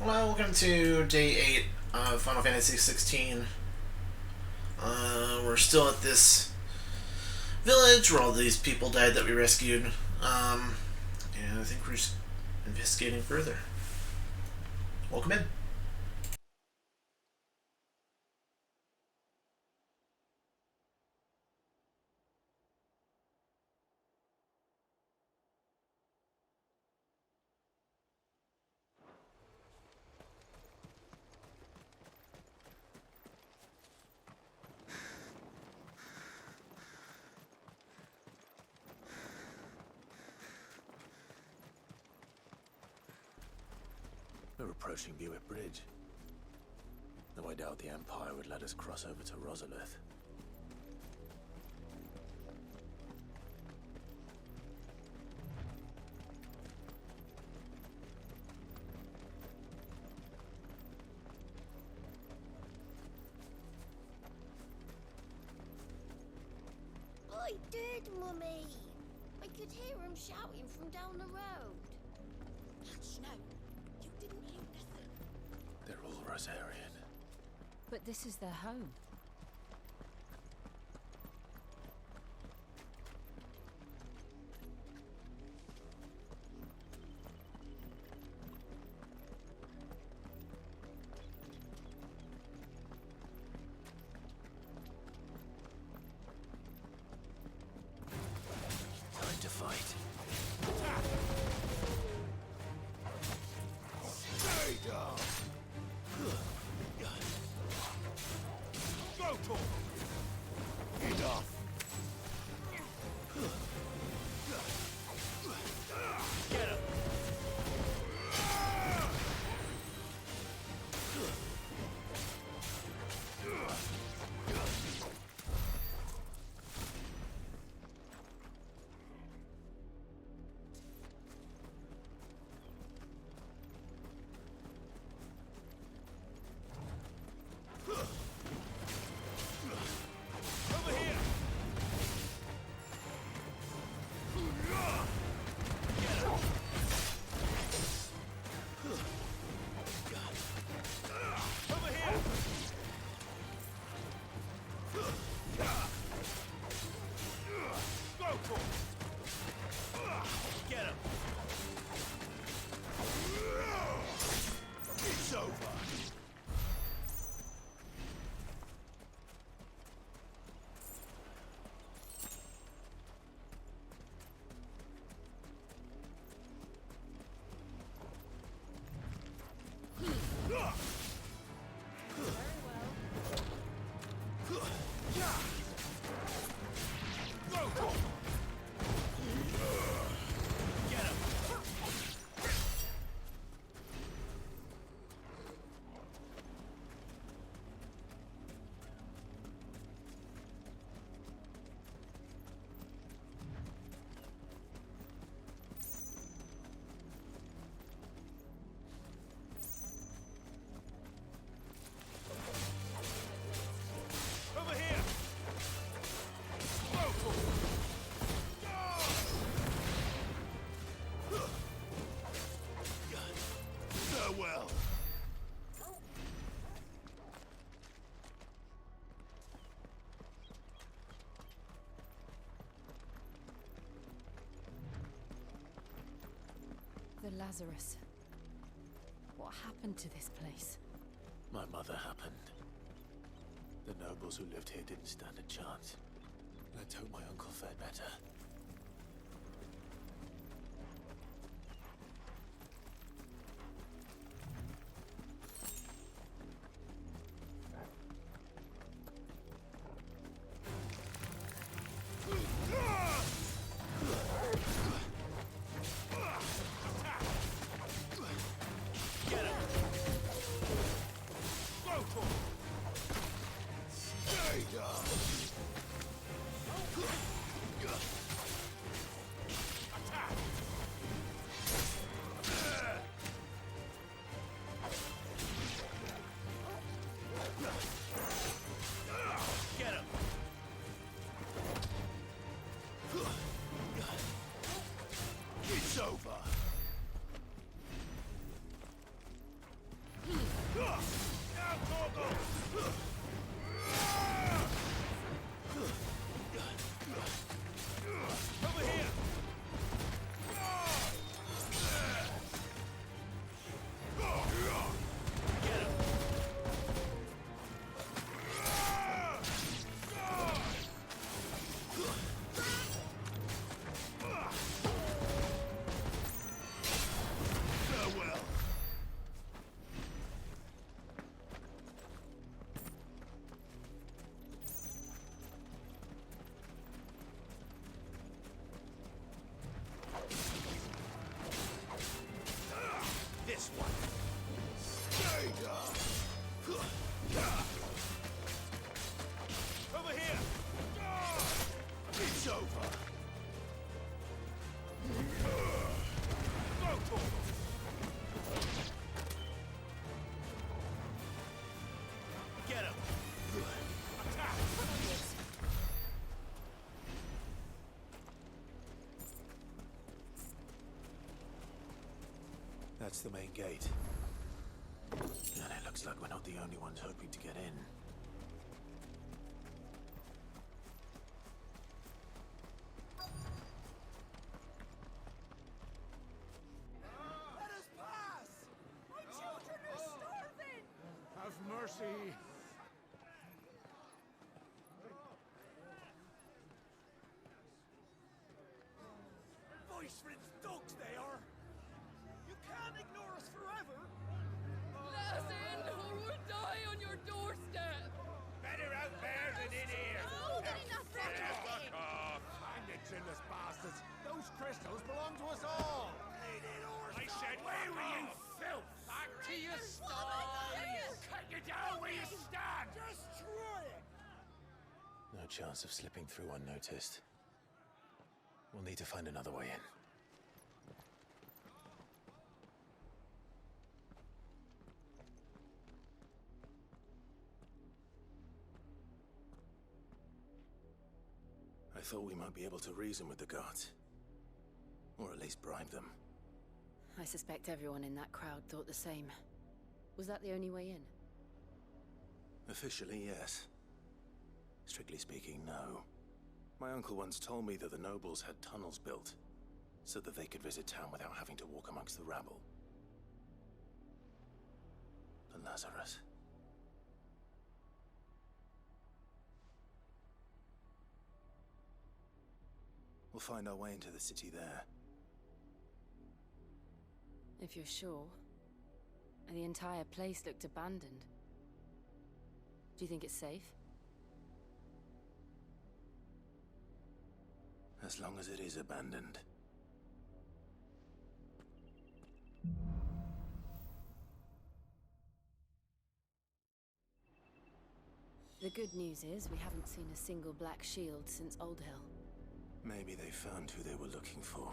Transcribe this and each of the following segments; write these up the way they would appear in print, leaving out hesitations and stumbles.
Hello, welcome to day 8 of Final Fantasy 16. We're still at this village where all these people died that we rescued. And I think we're just investigating further. Welcome in. We're approaching Buick Bridge. Though I doubt the Empire would let us cross over to Rosalith. I did, Mummy. I could hear him shouting from down the road. Hush, no. You didn't hear nothing. They're all Rosarian. But this is their home. Time to fight. Stay down! Go to him! Enough! Get him! Over here! Over here! Go to him! Get him! It's over! Get him! Over here! Go to him! Farewell! The Lazarus. What happened to this place? My mother happened. The nobles who lived here didn't stand a chance. Let's hope my uncle fared better. Get him! Go to him! Stay down! That's the main gate. And it looks like we're not the only ones hoping to get in. Let us pass! My children are starving! Have mercy! Voice-rinsed dogs they are! You can't ignore us forever! Let us in, or we'll die on your doorstep! Better out there than in here! Oh, get enough Fuck off! And the chinless bastards! Those crystals belong to us all! I said, where were you, filth? Back to your sties! Cut you down where you stand! Destroy it! No chance of slipping through unnoticed. We'll need to find another way in. I thought we might be able to reason with the guards. Or at least bribe them. I suspect everyone in that crowd thought the same. Was that the only way in? Officially, yes. Strictly speaking, no. My uncle once told me that the nobles had tunnels built, so that they could visit town without having to walk amongst the rabble. But Lazarus... We'll find our way into the city there. If you're sure. The entire place looked abandoned. Do you think it's safe? As long as it is abandoned. The good news is we haven't seen a single black shield since Old Hill. Maybe they found who they were looking for.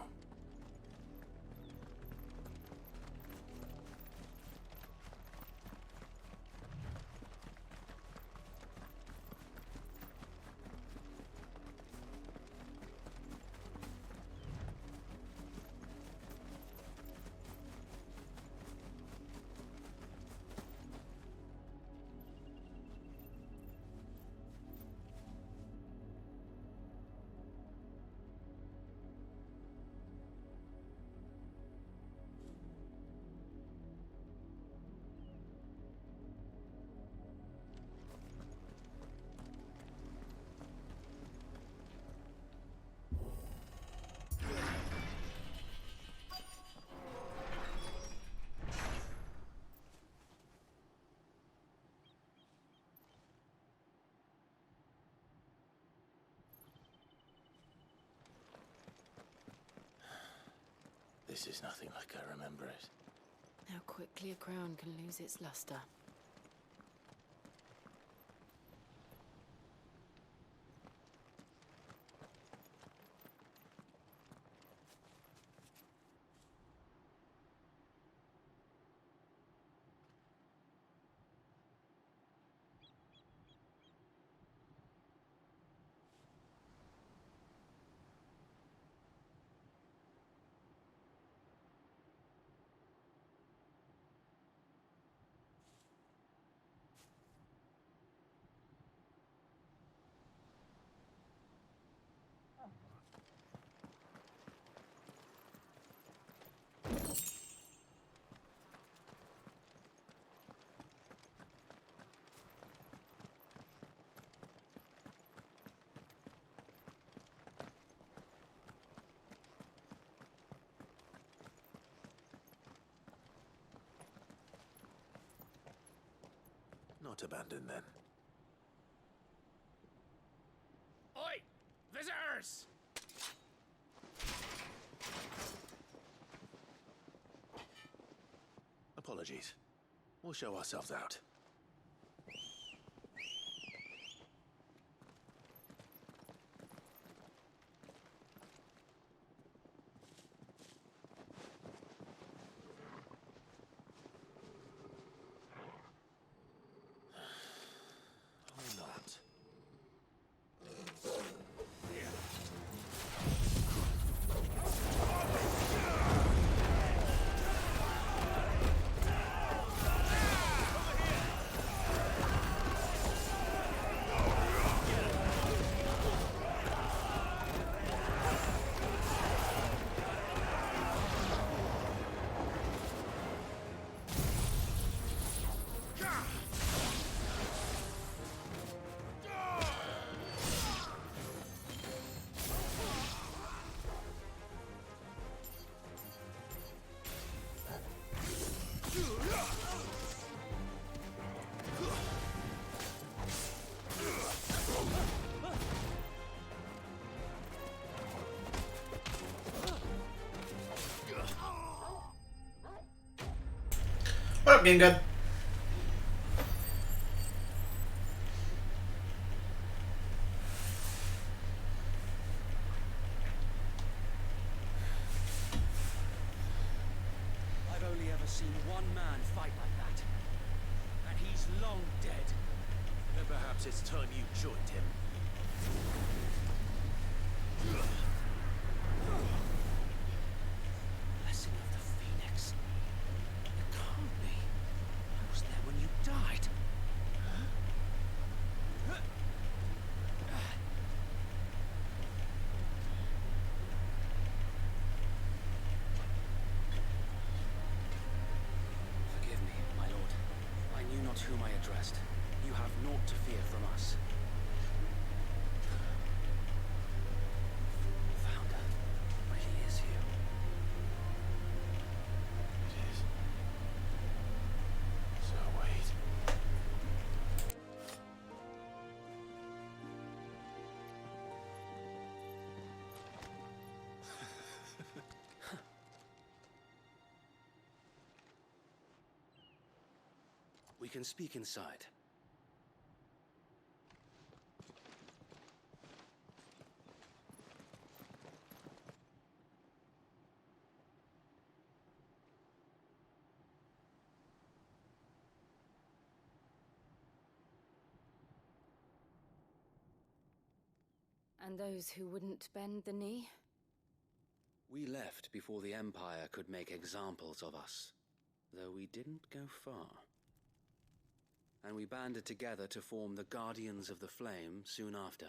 This is nothing like I remember it. How quickly a crown can lose its luster. Not abandoned, then. Oi! Visitors! Apologies. We'll show ourselves out. Or not. being good. I've only ever seen one man fight like that. And he's long dead. Then perhaps it's time you joined him. Blessing of the Phoenix. It can't be. I was there when you died. Forgive me, my lord. I knew not whom I addressed. You have naught to fear from us. Founder really is here. It is. So wait. We can speak inside. And those who wouldn't bend the knee? We left before the Empire could make examples of us, though we didn't go far. And we banded together to form the Guardians of the Flame soon after.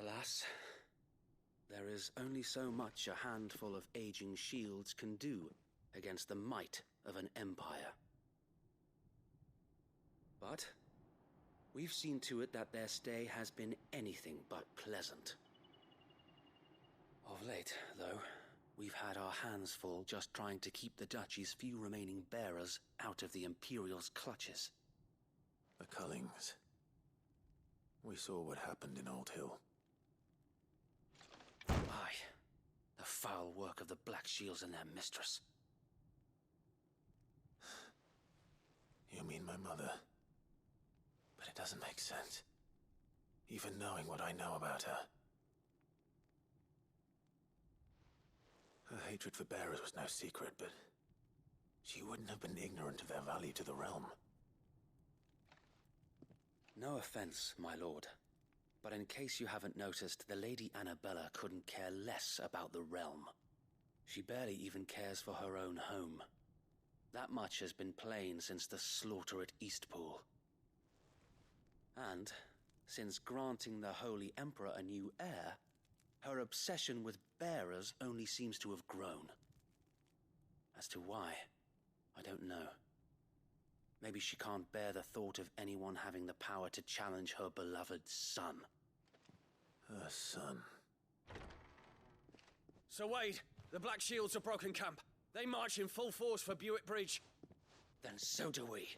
Alas, there is only so much a handful of aging shields can do against the might of an empire. But we've seen to it that their stay has been anything but pleasant. Of late, though, we've had our hands full just trying to keep the Duchy's few remaining bearers out of the Imperial's clutches. The Cullings. We saw what happened in Old Hill. Aye, the foul work of the Black Shields and their mistress. You mean my mother? But it doesn't make sense. Even knowing what I know about her. Her hatred for bearers was no secret, but she wouldn't have been ignorant of their value to the realm. No offense, my lord, but in case you haven't noticed, the Lady Annabella couldn't care less about the realm. She barely even cares for her own home. That much has been plain since the slaughter at Eastpool. And, since granting the Holy Emperor a new heir, her obsession with bearers only seems to have grown. As to why, I don't know. Maybe she can't bear the thought of anyone having the power to challenge her beloved son. Her son. Sir Wade, the Black Shields have broken camp. They march in full force for Buick Bridge. Then so do we.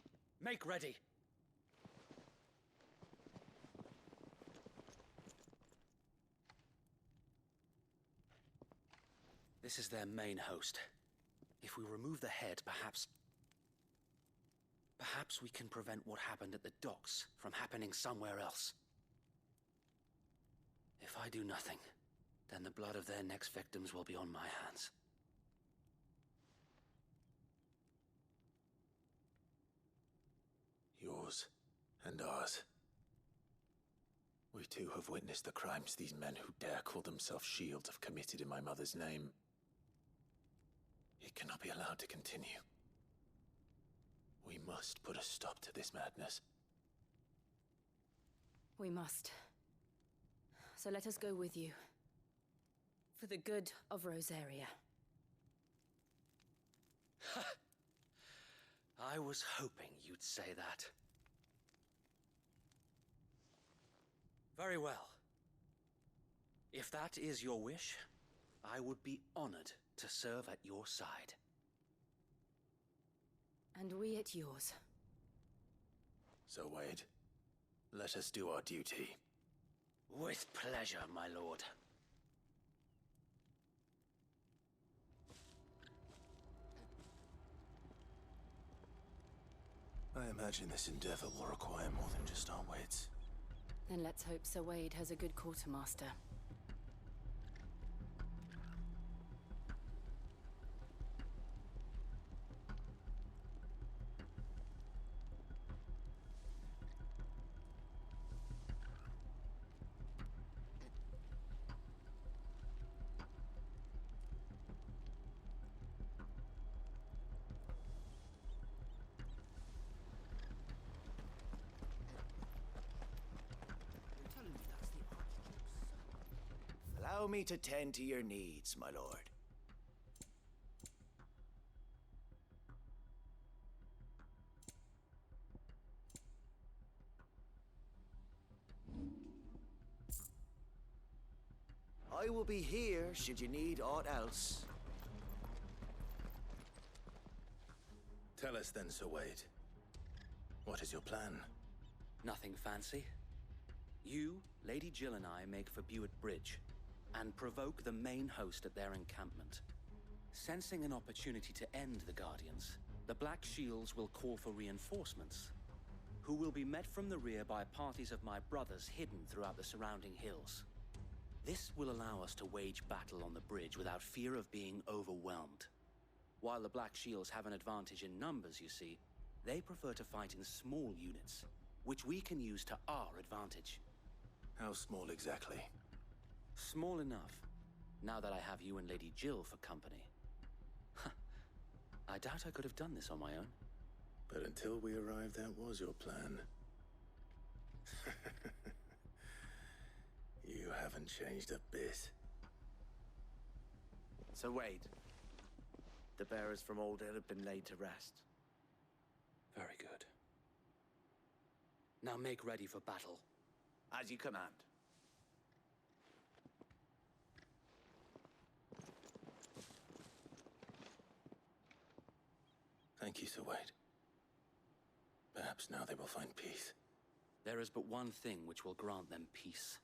Make ready. This is their main host. If we remove the head, perhaps we can prevent what happened at the docks from happening somewhere else. If I do nothing, then the blood of their next victims will be on my hands. Yours and ours. We too have witnessed the crimes these men who dare call themselves shields have committed in my mother's name. It cannot be allowed to continue. We must put a stop to this madness. We must. So let us go with you. For the good of Rosaria. I was hoping you'd say that. Very well. If that is your wish, I would be honored to serve at your side. And we at yours. So, Wade, let us do our duty. With pleasure, my lord. I imagine this endeavor will require more than just our wits. Then let's hope Sir Wade has a good quartermaster. Allow me to tend to your needs, my lord. I will be here should you need aught else. Tell us then, Sir Wade. What is your plan? Nothing fancy. You, Lady Jill and I make for Buett Bridge and provoke the main host at their encampment. Sensing an opportunity to end the Guardians, the Black Shields will call for reinforcements, who will be met from the rear by parties of my brothers hidden throughout the surrounding hills. This will allow us to wage battle on the bridge without fear of being overwhelmed. While the Black Shields have an advantage in numbers, you see, they prefer to fight in small units, which we can use to our advantage. How small exactly? Small enough, now that I have you and Lady Jill for company. I doubt I could have done this on my own. But until we arrived, that was your plan. You haven't changed a bit. Sir Wade, the bearers from Old Hill have been laid to rest. Very good. Now make ready for battle. As you command. Thank you, Sir Wade. Perhaps now they will find peace. There is but one thing which will grant them peace.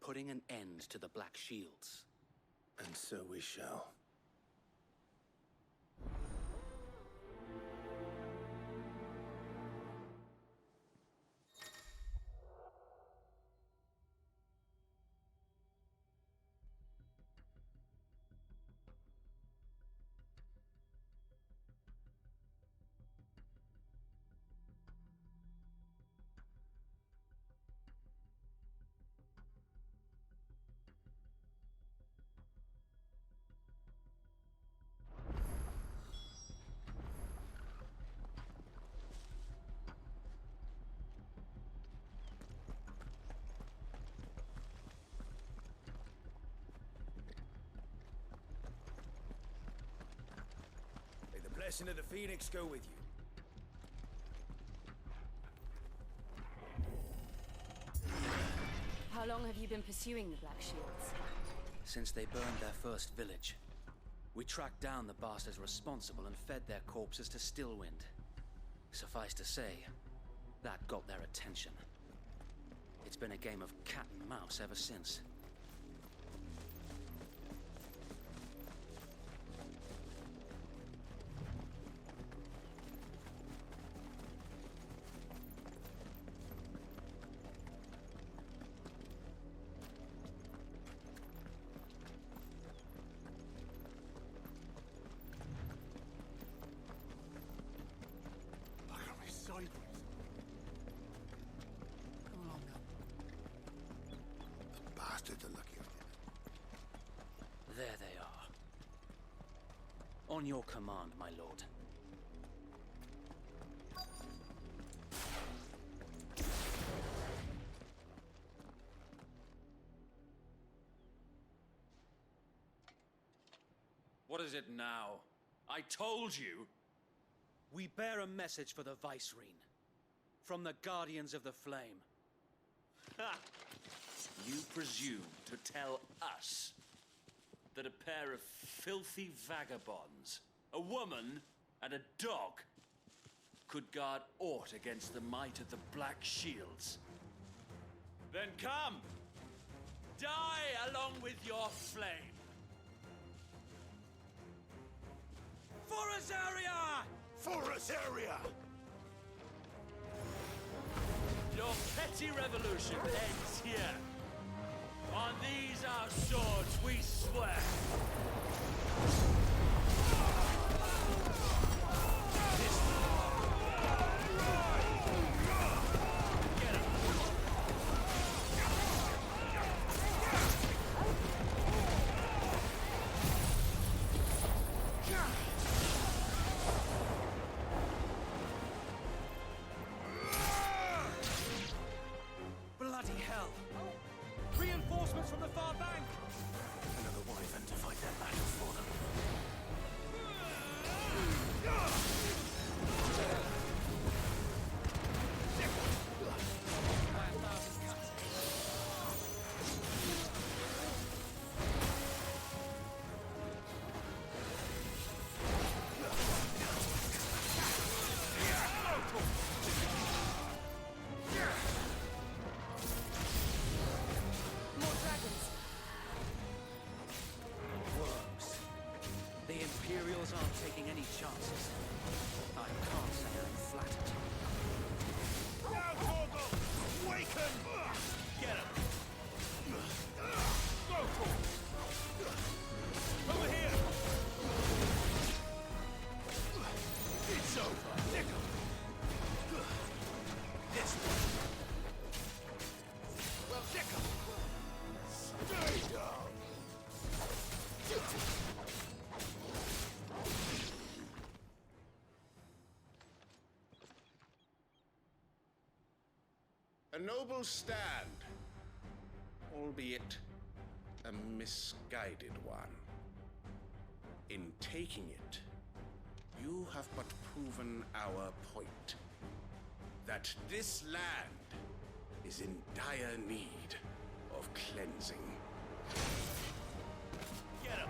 Putting an end to the Black Shields. And so we shall. May the blessing of the Phoenix go with you. How long have you been pursuing the Black Shields? Since they burned their first village. We tracked down the bastards responsible and fed their corpses to Stillwind. Suffice to say, that got their attention. It's been a game of cat and mouse ever since. Look at me sideways. Come along now. The bastards are lucky I did. There they are. On your command, my lord. What is it now? I told you! We bear a message for the Vicereine. From the Guardians of the Flame. Ha! You presume to tell us that a pair of filthy vagabonds, a woman and a dog, could guard aught against the might of the Black Shields? Then come! Die along with your flame! For Azaria! For Azaria! Your petty revolution ends here. On these our swords we swear. Bloody hell! Reinforcements from the far bank! Another wyvern to fight their battles for them. More dragons. Worms. The Imperials aren't taking any chances. I can't say I'm flattered. Now, Torgal! Awaken! Get him. Go, Torgal! Over here! It's over! Nick 'em. This way! Well, nick 'em. Stay down! A noble stand, albeit a misguided one. In taking it, you have but proven our point. That this land is in dire need of cleansing. Get him.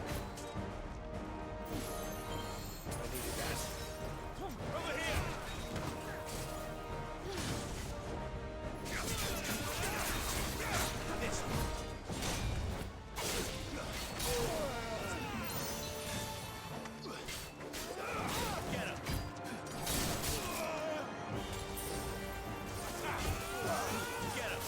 I needed that. Over here. This way! Get him. Get him.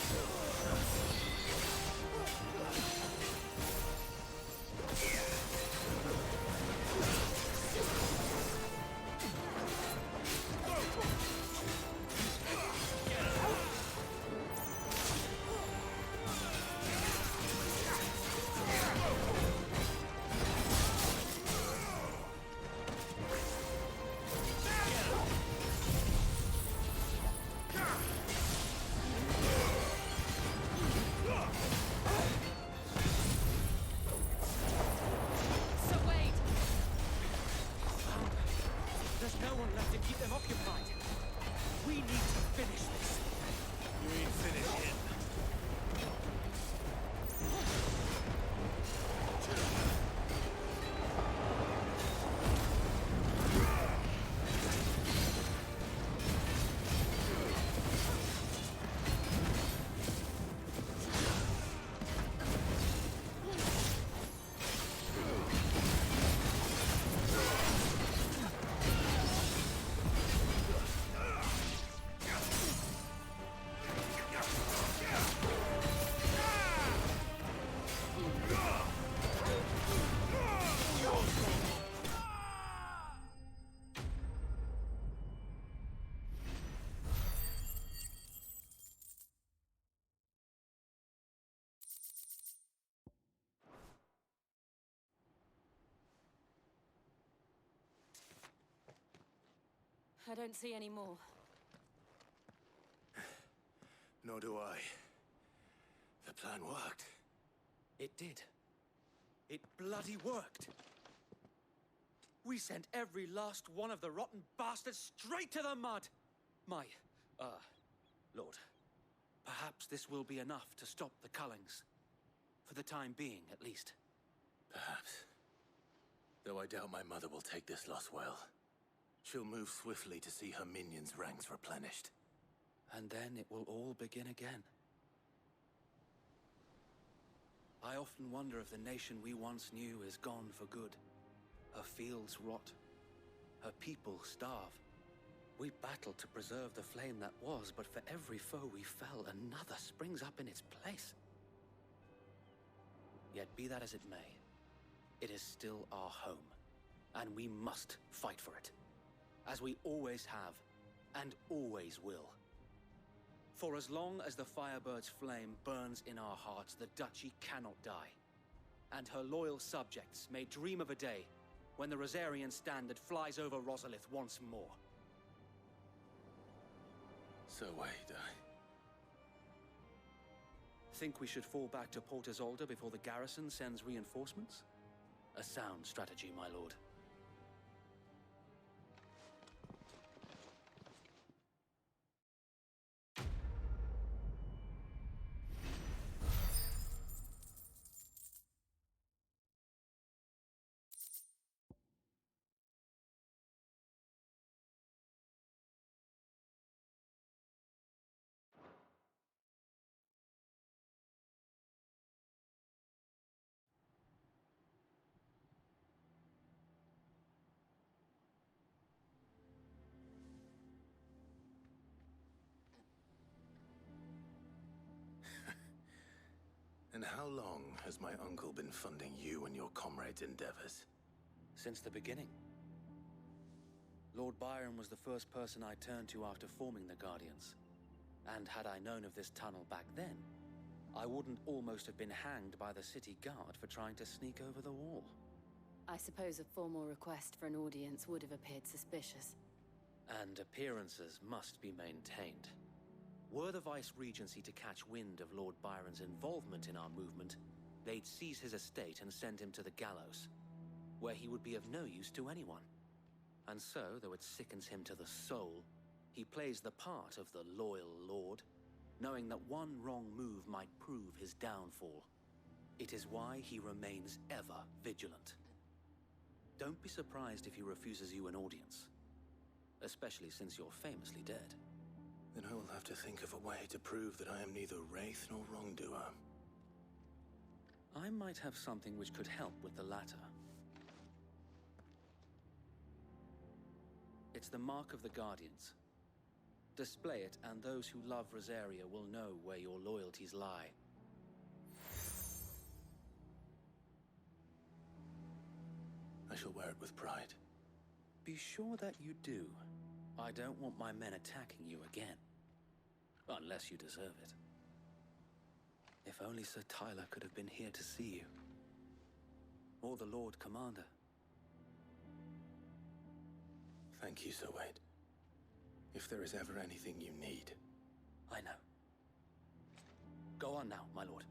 So wait. There's no one left to keep them occupied. We need to finish this. You ain't finished yet. I don't see any more. Nor do I. The plan worked. It did. It bloody worked. We sent every last one of the rotten bastards straight to the mud! My, Lord, perhaps this will be enough to stop the Cullings. For the time being, at least. Perhaps. Though I doubt my mother will take this loss well. She'll move swiftly to see her minions' ranks replenished. And then it will all begin again. I often wonder if the nation we once knew is gone for good. Her fields rot. Her people starve. We battled to preserve the flame that was, but for every foe we fell, another springs up in its place. Yet be that as it may, it is still our home, and we must fight for it, as we always have, and always will. For as long as the Firebird's flame burns in our hearts, the Duchy cannot die, and her loyal subjects may dream of a day when the Rosarian standard flies over Rosalith once more. So wait, Think we should fall back to Port Isolde before the garrison sends reinforcements? A sound strategy, my lord. And how long has my uncle been funding you and your comrades' endeavors? Since the beginning. Lord Byron was the first person I turned to after forming the Guardians. And had I known of this tunnel back then, I wouldn't almost have been hanged by the city guard for trying to sneak over the wall. I suppose a formal request for an audience would have appeared suspicious. And appearances must be maintained. Were the Vice-Regency to catch wind of Lord Byron's involvement in our movement, they'd seize his estate and send him to the gallows, where he would be of no use to anyone. And so, though it sickens him to the soul, he plays the part of the loyal lord, knowing that one wrong move might prove his downfall. It is why he remains ever vigilant. Don't be surprised if he refuses you an audience, especially since you're famously dead. Then I will have to think of a way to prove that I am neither wraith nor wrongdoer. I might have something which could help with the latter. It's the mark of the Guardians. Display it, and those who love Rosaria will know where your loyalties lie. I shall wear it with pride. Be sure that you do. I don't want my men attacking you again. Unless you deserve it. If only Sir Tyler could have been here to see you. Or the Lord Commander. Thank you, Sir Wade. If there is ever anything you need. I know. Go on now, my lord.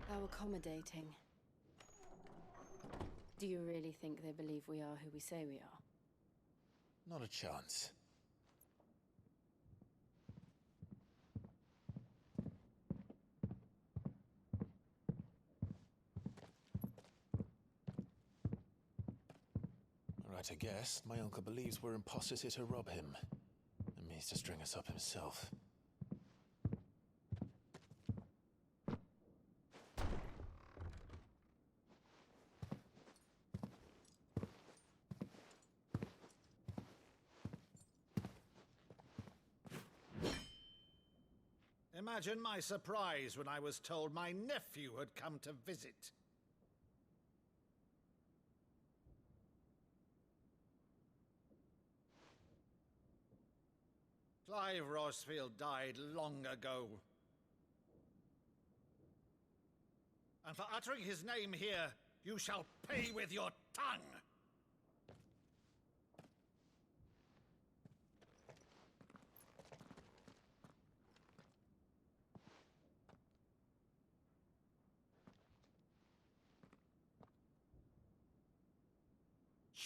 How accommodating. Do you really think they believe we are who we say we are? Not a chance. Right, I guess. My uncle believes we're imposters here to rob him. And means to string us up himself. Imagine my surprise when I was told my nephew had come to visit. Clive Rosfield died long ago. And for uttering his name here, you shall pay with your tongue!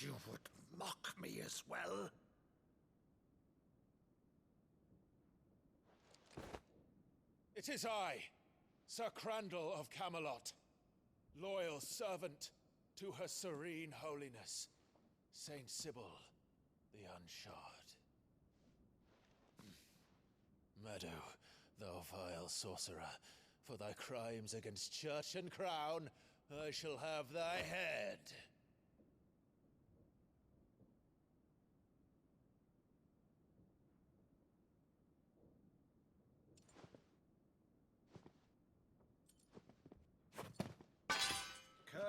You would mock me as well? It is I, Sir Crandall of Camelot, loyal servant to Her Serene Holiness, Saint Sybil the Unshod. Meadow, thou vile sorcerer, for thy crimes against church and crown, I shall have thy head.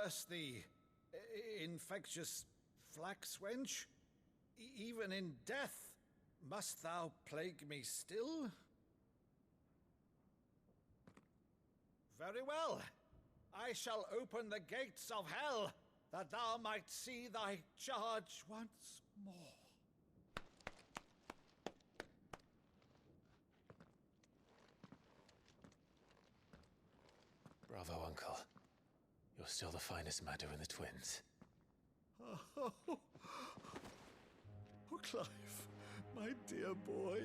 Curse thee, infectious flax wench. Even in death, must thou plague me still? Very well. I shall open the gates of hell, that thou might see thy charge once more. Bravo, Uncle. You're still the finest Maddo in the twins. Oh, Clive, my dear boy,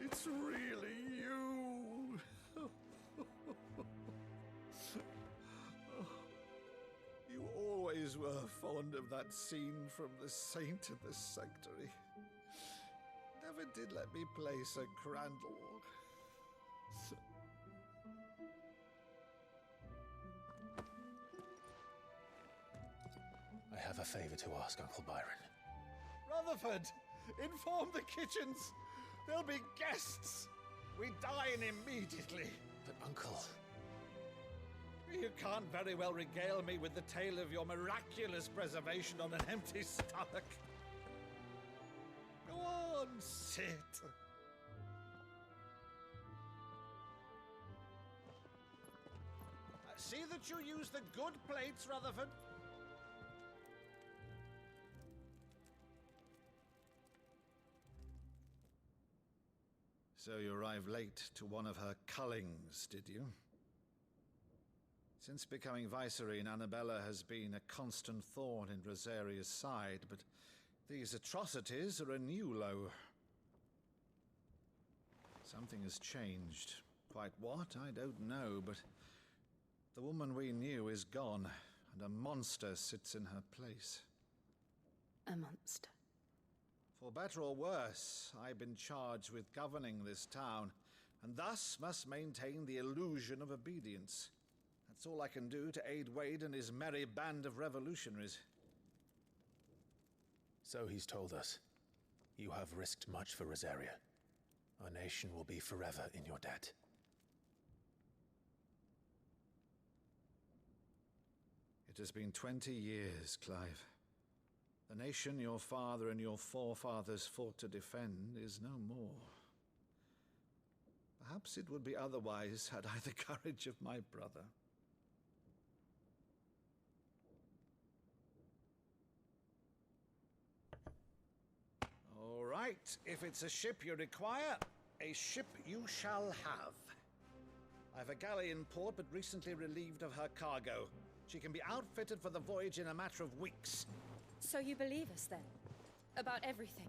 it's really you. You always were fond of that scene from The Saint of the Sanctuary. Never did let me play Sir Crandall. I have a favor to ask, Uncle Byron. Rutherford, inform the kitchens. There'll be guests. We dine immediately. But, Uncle... You can't very well regale me with the tale of your miraculous preservation on an empty stomach. Go on, sit. See that you use the good plates, Rutherford. So you arrived late to one of her cullings, did you? Since becoming Vicereine, Annabella has been a constant thorn in Rosaria's side, but these atrocities are a new low. Something has changed. Quite what, I don't know, but the woman we knew is gone, and a monster sits in her place. A monster? For better or worse, I've been charged with governing this town, and thus must maintain the illusion of obedience. That's all I can do to aid Wade and his merry band of revolutionaries. So he's told us. You have risked much for Rosaria. Our nation will be forever in your debt. It has been 20 years, Clive. The nation your father and your forefathers fought to defend is no more. Perhaps it would be otherwise had I the courage of my brother. All right, if it's a ship you require, a ship you shall have. I've a galley in port, but recently relieved of her cargo. She can be outfitted for the voyage in a matter of weeks. So you believe us, then? About everything?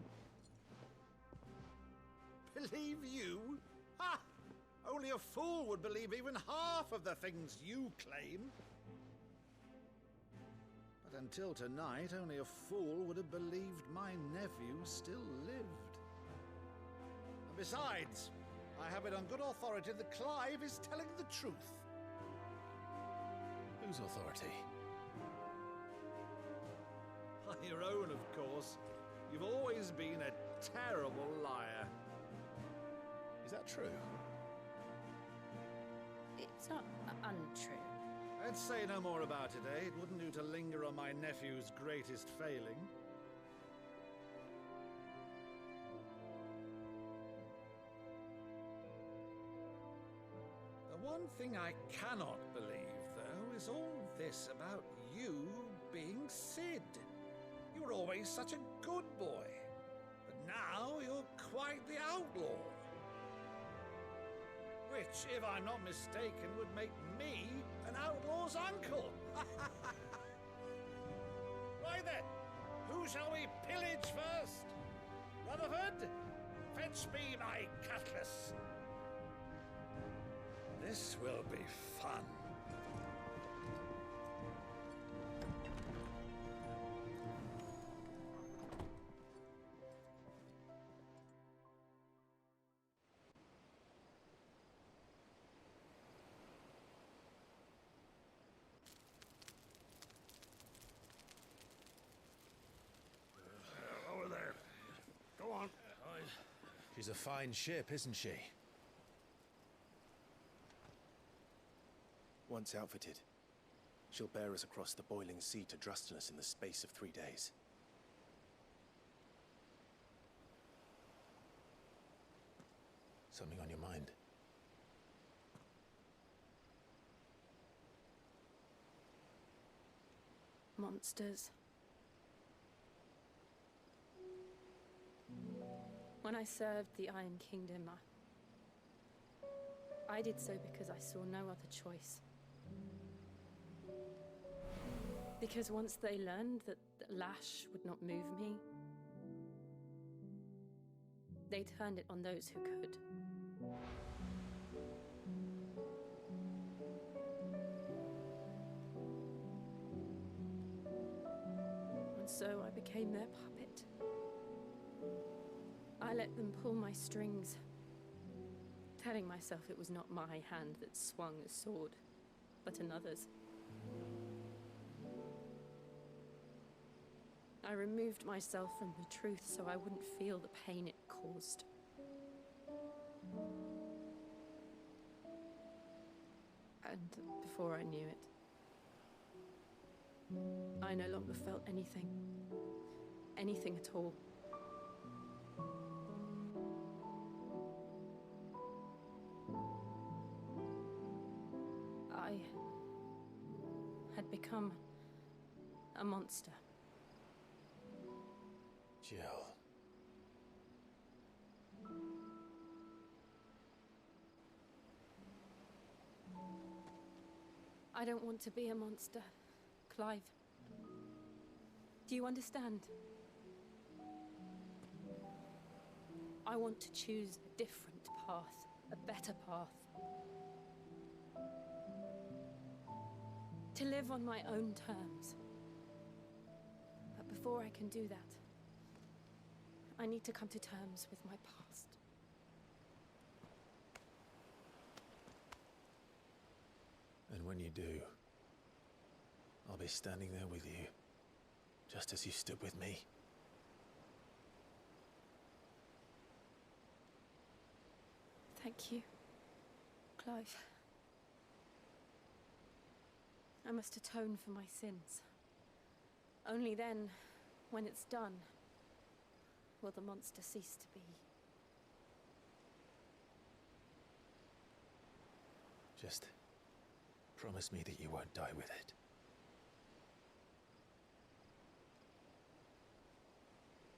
Believe you? Ha! Only a fool would believe even half of the things you claim. But until tonight, only a fool would have believed my nephew still lived. And besides, I have it on good authority that Clive is telling the truth. Whose authority? Your own, of course. You've always been a terrible liar. Is that true? It's not untrue. Let's say no more about it, eh? It wouldn't do to linger on my nephew's greatest failing. The one thing I cannot believe, though, is all this about you being Sid. You were always such a good boy, but now you're quite the outlaw. Which, if I'm not mistaken, would make me an outlaw's uncle. Right then, who shall we pillage first? Rutherford, fetch me my cutlass. This will be fun. Over there. Go on. She's a fine ship, isn't she? Once outfitted, she'll bear us across the boiling sea to Drustinus in the space of 3 days. Something on your mind? Monsters. When I served the Iron Kingdom, I did so because I saw no other choice. Because once they learned that the lash would not move me, they turned it on those who could. And so I became their puppet. I let them pull my strings, telling myself it was not my hand that swung a sword, but another's. I removed myself from the truth so I wouldn't feel the pain it caused. And before I knew it, I no longer felt anything. Anything at all. I had become a monster. Jill. I don't want to be a monster, Clive. Do you understand? I want to choose a different path, a better path. To live on my own terms. But before I can do that, I need to come to terms with my past. And when you do, I'll be standing there with you, just as you stood with me. Thank you, Clive. I must atone for my sins. Only then, when it's done, will the monster cease to be. Just promise me that you won't die with it.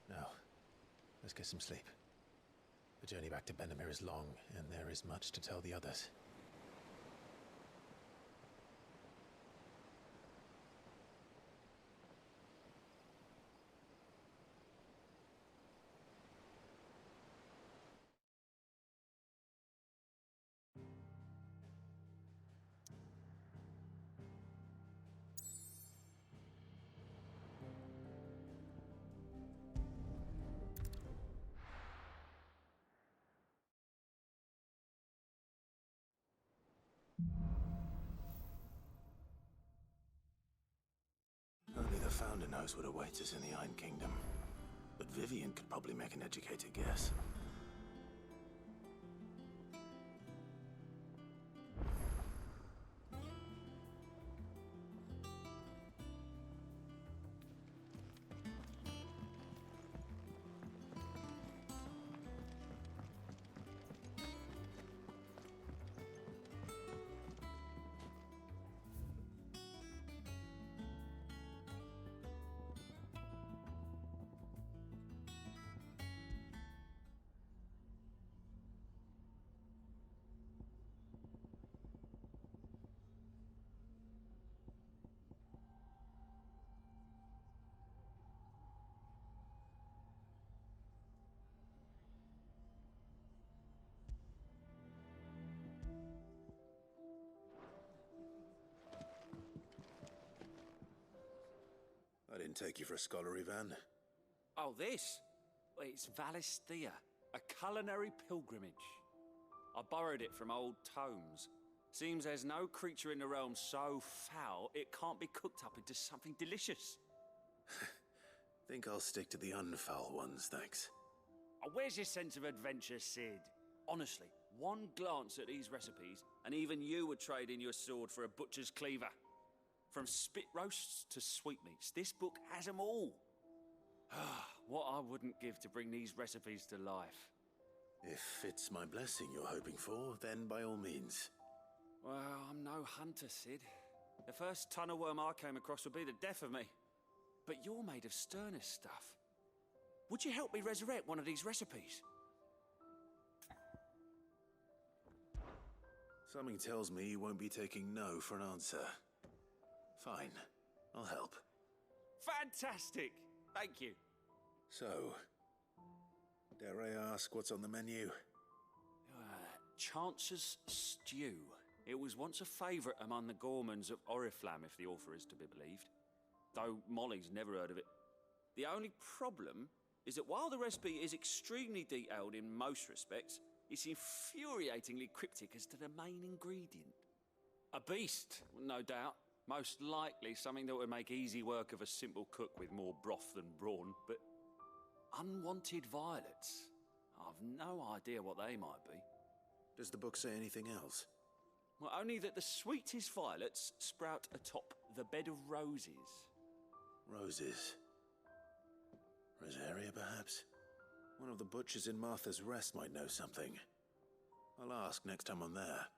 Now, let's get some sleep. The journey back to Benamir is long, and there is much to tell the others. Only the Founder knows what awaits us in the Iron Kingdom. But Vivian could probably make an educated guess. Didn't take you for a scholarly van. Oh, this? Well, it's Valisthea, a culinary pilgrimage. I borrowed it from old tomes. Seems there's no creature in the realm so foul it can't be cooked up into something delicious. Think I'll stick to the unfoul ones, thanks. Oh, where's your sense of adventure, Sid? Honestly, one glance at these recipes, and even you would trade in your sword for a butcher's cleaver. From spit roasts to sweetmeats, this book has them all. What I wouldn't give to bring these recipes to life. If it's my blessing you're hoping for, then by all means. Well, I'm no hunter, Sid. The first tunnel worm I came across would be the death of me. But you're made of sterner stuff. Would you help me resurrect one of these recipes? Something tells me you won't be taking no for an answer. Fine, I'll help. Fantastic! Thank you. So, dare I ask what's on the menu? Chance's Stew. It was once a favourite among the gourmands of Oriflamme, if the author is to be believed. Though Molly's never heard of it. The only problem is that while the recipe is extremely detailed in most respects, it's infuriatingly cryptic as to the main ingredient. A beast, no doubt. Most likely something that would make easy work of a simple cook with more broth than brawn, but unwanted violets. I've no idea what they might be. Does the book say anything else? Well, only that the sweetest violets sprout atop the bed of roses. Roses. Rosaria, perhaps? One of the butchers in Martha's Rest might know something. I'll ask next time I'm there.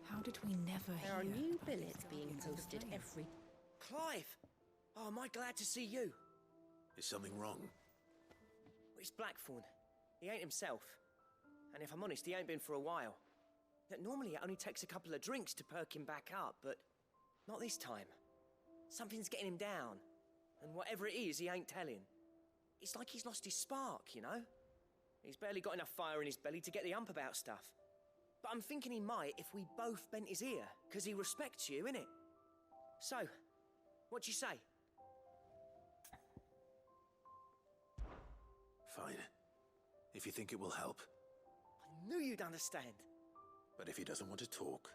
How did we never There are hear new about these billets being guardians of the posted flame? every... Clive! Oh, am I glad to see you? Is something wrong? It's Blackthorn. He ain't himself. And if I'm honest, he ain't been for a while. Normally it only takes a couple of drinks to perk him back up, but not this time. Something's getting him down. And whatever it is, he ain't telling. It's like he's lost his spark, you know? He's barely got enough fire in his belly to get the ump about stuff. But I'm thinking he might if we both bent his ear, because he respects you, innit? So, what do you say? Fine. If you think it will help. I knew you'd understand. But if he doesn't want to talk,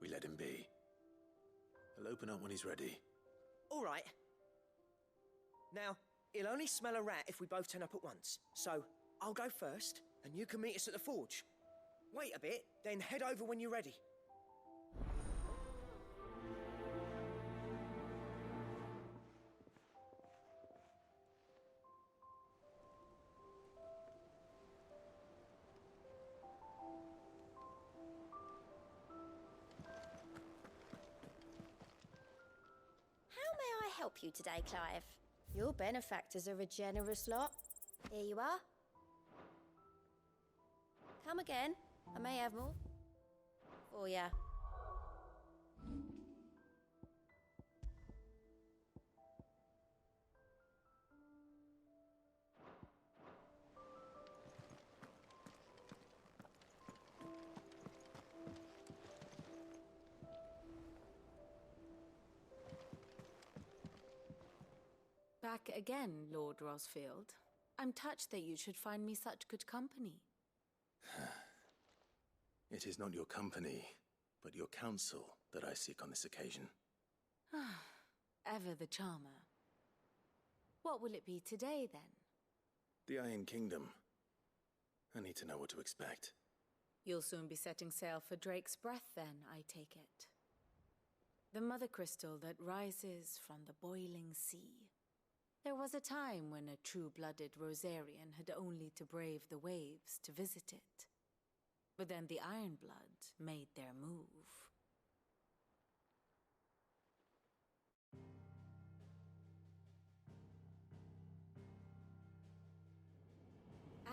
we let him be. He'll open up when he's ready. All right. Now, he'll only smell a rat if we both turn up at once. So, I'll go first, and you can meet us at the forge. Wait a bit, then head over when you're ready. How may I help you today, Clive? Your benefactors are a generous lot. Here you are. Come again. I may have more. For ya. Back again, Lord Rosfield. I'm touched that you should find me such good company. It is not your company, but your counsel that I seek on this occasion. Ever the charmer. What will it be today, then? The Iron Kingdom. I need to know what to expect. You'll soon be setting sail for Drake's Breath, then, I take it. The mother crystal that rises from the boiling sea. There was a time when a true-blooded Rosarian had only to brave the waves to visit it. But then the Ironblood made their move.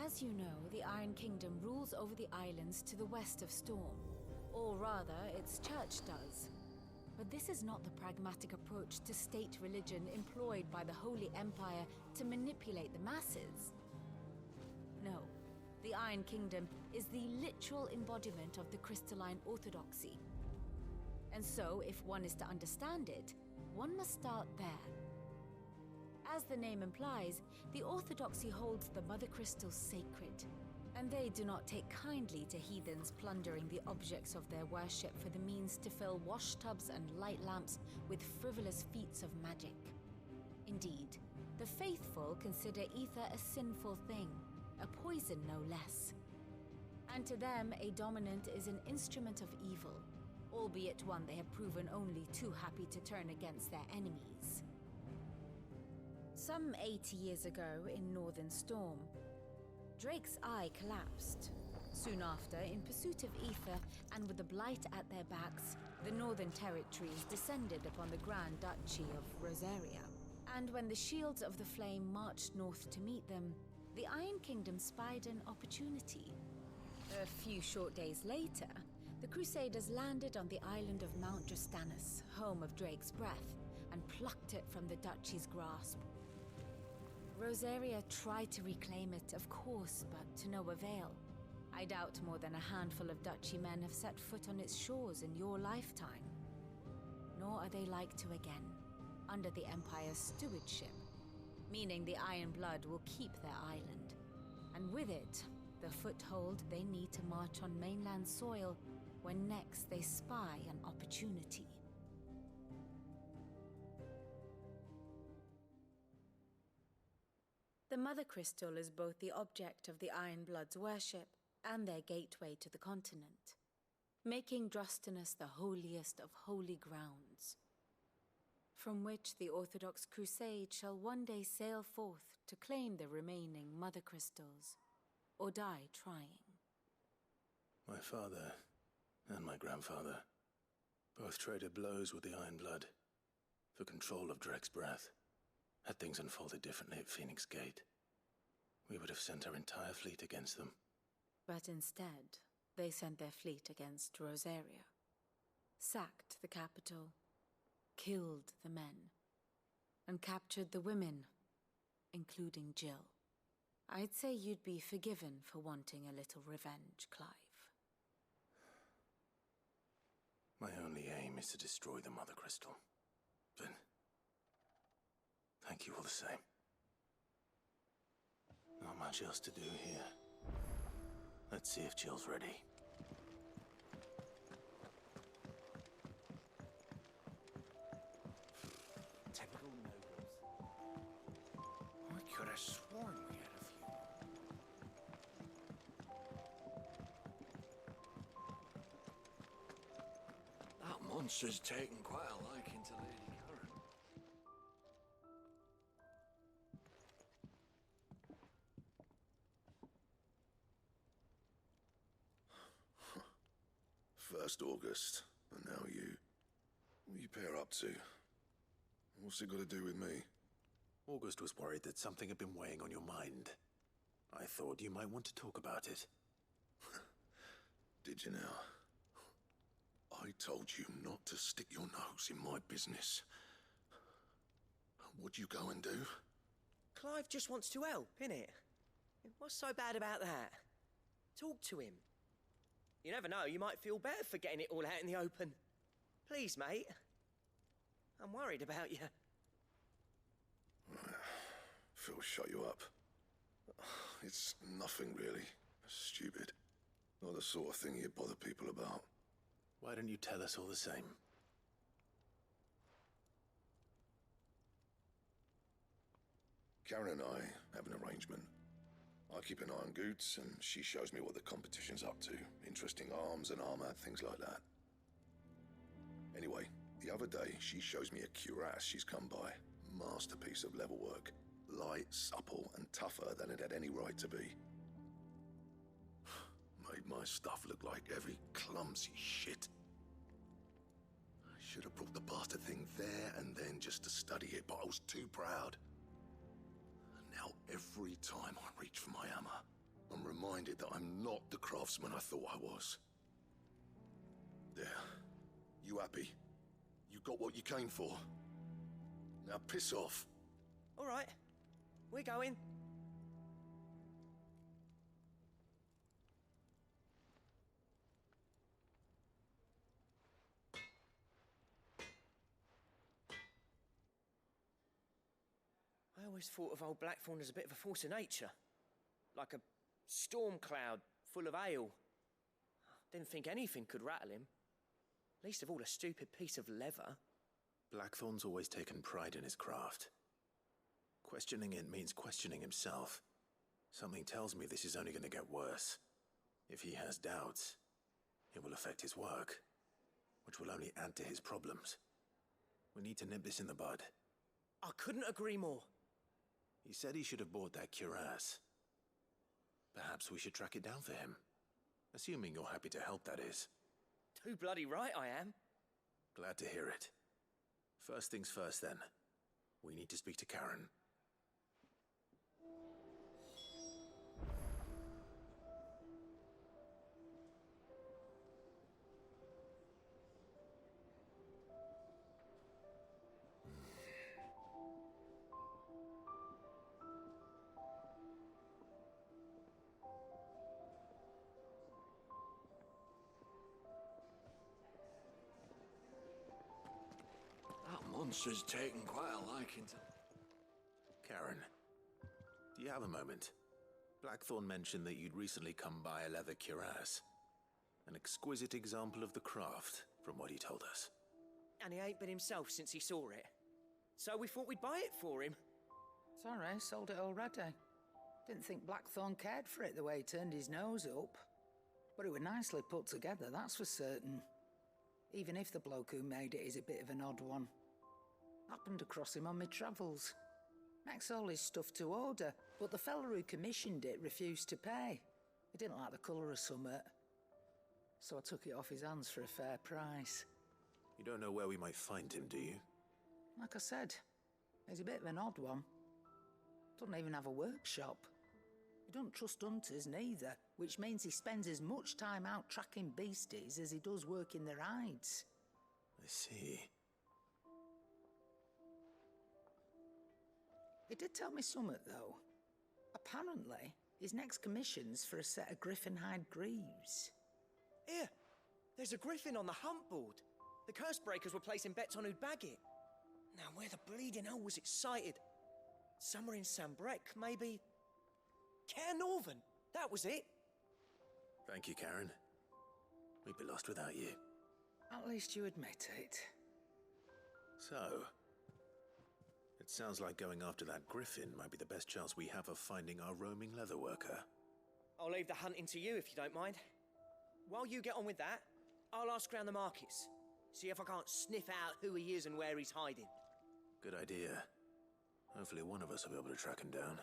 As you know, the Iron Kingdom rules over the islands to the west of Storm. Or rather, its church does. But this is not the pragmatic approach to state religion employed by the Holy Empire to manipulate the masses. No, the Iron Kingdom is the literal embodiment of the crystalline orthodoxy. And so, if one is to understand it, one must start there. As the name implies, the orthodoxy holds the Mother Crystals sacred, and they do not take kindly to heathens plundering the objects of their worship for the means to fill washtubs and light lamps with frivolous feats of magic. Indeed, the faithful consider ether a sinful thing, a poison no less. And to them, a dominant is an instrument of evil, albeit one they have proven only too happy to turn against their enemies. Some 80 years ago in Northern Storm, Drake's eye collapsed. Soon after, in pursuit of ether and with the blight at their backs, the Northern Territories descended upon the Grand Duchy of Rosaria. And when the Shields of the Flame marched north to meet them, the Iron Kingdom spied an opportunity. A few short days later, the Crusaders landed on the island of Mount Justanus, home of Drake's breath, and plucked it from the duchy's grasp. Rosaria tried to reclaim it, of course, but to no avail. I doubt more than a handful of duchy men have set foot on its shores in your lifetime. Nor are they like to again, under the Empire's stewardship, meaning the Iron Blood will keep their island, and with it, the foothold they need to march on mainland soil when next they spy an opportunity. The Mother Crystal is both the object of the Iron Blood's worship and their gateway to the continent, making Drustanus the holiest of holy grounds, from which the Orthodox Crusade shall one day sail forth to claim the remaining Mother Crystals, or die trying. My father and my grandfather both traded blows with the Iron Blood for control of Drake's breath. Had things unfolded differently at Phoenix Gate, we would have sent our entire fleet against them. But instead, they sent their fleet against Rosaria, sacked the capital, killed the men, and captured the women, including Jill. I'd say you'd be forgiven for wanting a little revenge, Clive. My only aim is to destroy the Mother Crystal. But thank you all the same. Not much else to do here. Let's see if Jill's ready. Typical nobles. I could have sworn we had a few. That monster's taken quite a liking to Lady Karen. First August, and now you. What are you pair up to? What's it got to do with me? August was worried that something had been weighing on your mind. I thought you might want to talk about it. Did you now? I told you not to stick your nose in my business. What'd you go and do? Clive just wants to help, innit? What's so bad about that? Talk to him. You never know, you might feel better for getting it all out in the open. Please, mate. I'm worried about you. Phil, shut you up. It's nothing really. Stupid. Not the sort of thing you bother people about. Why don't you tell us all the same? Karen and I have an arrangement. I keep an eye on Goots, and she shows me what the competition's up to. Interesting arms and armor, things like that. Anyway, the other day, she shows me a cuirass she's come by. Masterpiece of level work. Light, supple, and tougher than it had any right to be. Made my stuff look like heavy, clumsy shit. I should have brought the bastard thing there and then just to study it, but I was too proud. And now every time I reach for my hammer, I'm reminded that I'm not the craftsman I thought I was. There. You happy? You got what you came for? Now piss off. All right. We're going. I always thought of old Blackthorn as a bit of a force of nature. Like a storm cloud full of ale. Didn't think anything could rattle him. Least of all a stupid piece of leather. Blackthorn's always taken pride in his craft. Questioning it means questioning himself. Something tells me this is only going to get worse. If he has doubts, it will affect his work, which will only add to his problems. We need to nip this in the bud. I couldn't agree more. He said he should have bought that cuirass. Perhaps we should track it down for him. Assuming you're happy to help, that is. Too bloody right I am. Glad to hear it. First things first, then. We need to speak to Karen. That monster's taken quite a liking to... Karen, do you have a moment? Blackthorn mentioned that you'd recently come by a leather cuirass. An exquisite example of the craft, from what he told us. And he ain't been himself since he saw it. So we thought we'd buy it for him. Sorry, sold it already. Didn't think Blackthorn cared for it the way he turned his nose up. But it was nicely put together, that's for certain. Even if the bloke who made it is a bit of an odd one. Happened across him on my travels. Makes all his stuff to order, but the fella who commissioned it refused to pay. He didn't like the colour of summit. So I took it off his hands for a fair price. You don't know where we might find him, do you? Like I said, he's a bit of an odd one. Doesn't even have a workshop. He don't trust hunters neither, which means he spends as much time out tracking beasties as he does working their hides. I see. He did tell me something, though. Apparently, his next commission's for a set of griffin hide greaves. Here, there's a griffin on the hunt board. The curse breakers were placing bets on who'd bag it. Now, where the bleeding hell was it sighted? Somewhere in Sambrec, maybe... Care Northern, that was it. Thank you, Karen. We'd be lost without you. At least you admit it. So, it sounds like going after that griffin might be the best chance we have of finding our roaming leatherworker. I'll leave the hunting to you if you don't mind. While you get on with that, I'll ask around the markets. See if I can't sniff out who he is and where he's hiding. Good idea. Hopefully one of us will be able to track him down.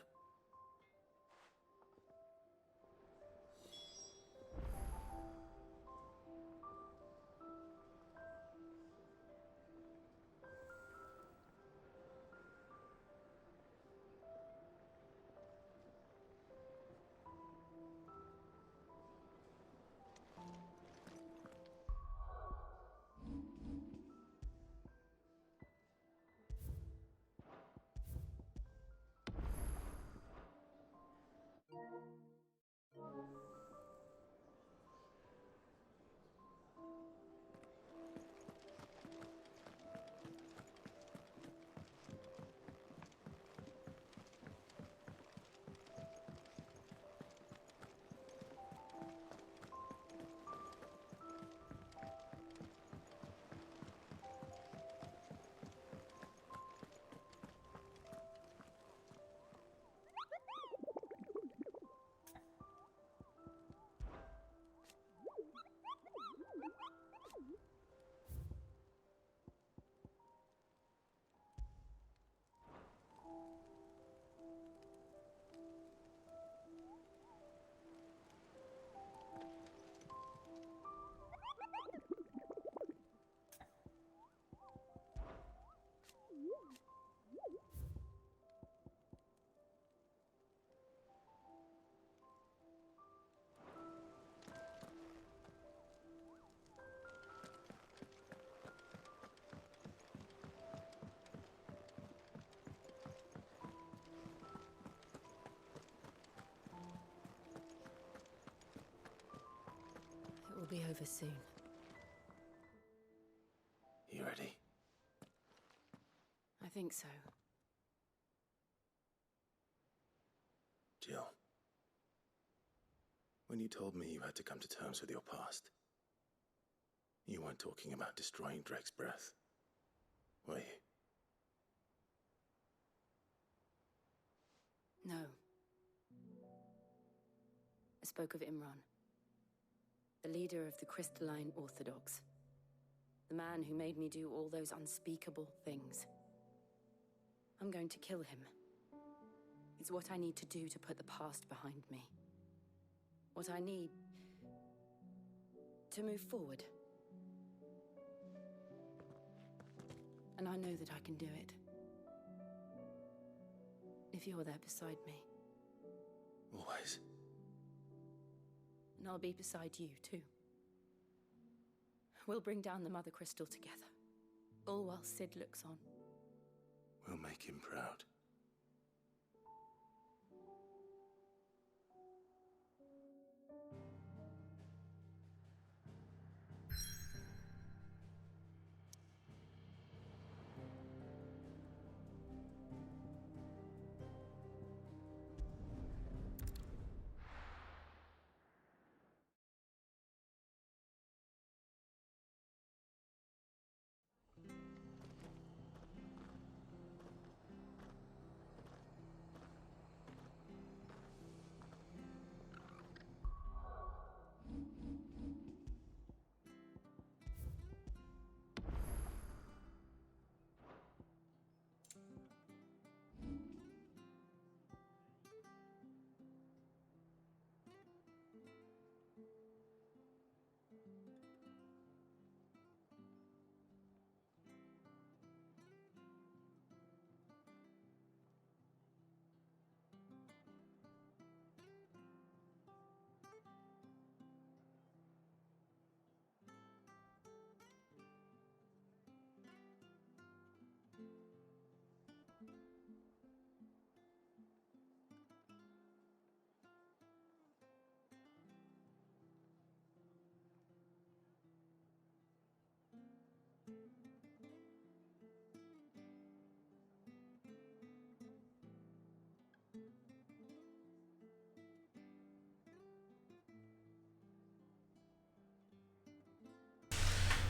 be over soon. You ready? I think so. Jill, when you told me you had to come to terms with your past, you weren't talking about destroying Drake's breath, were you? No. I spoke of Imran, the leader of the Crystalline Orthodox. The man who made me do all those unspeakable things. I'm going to kill him. It's what I need to do to put the past behind me. What I need to move forward. And I know that I can do it. If you're there beside me. Always. And I'll be beside you, too. We'll bring down the Mother Crystal together. All while Sid looks on. We'll make him proud.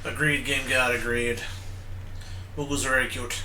Agreed, Game God, agreed. Moogles are very cute.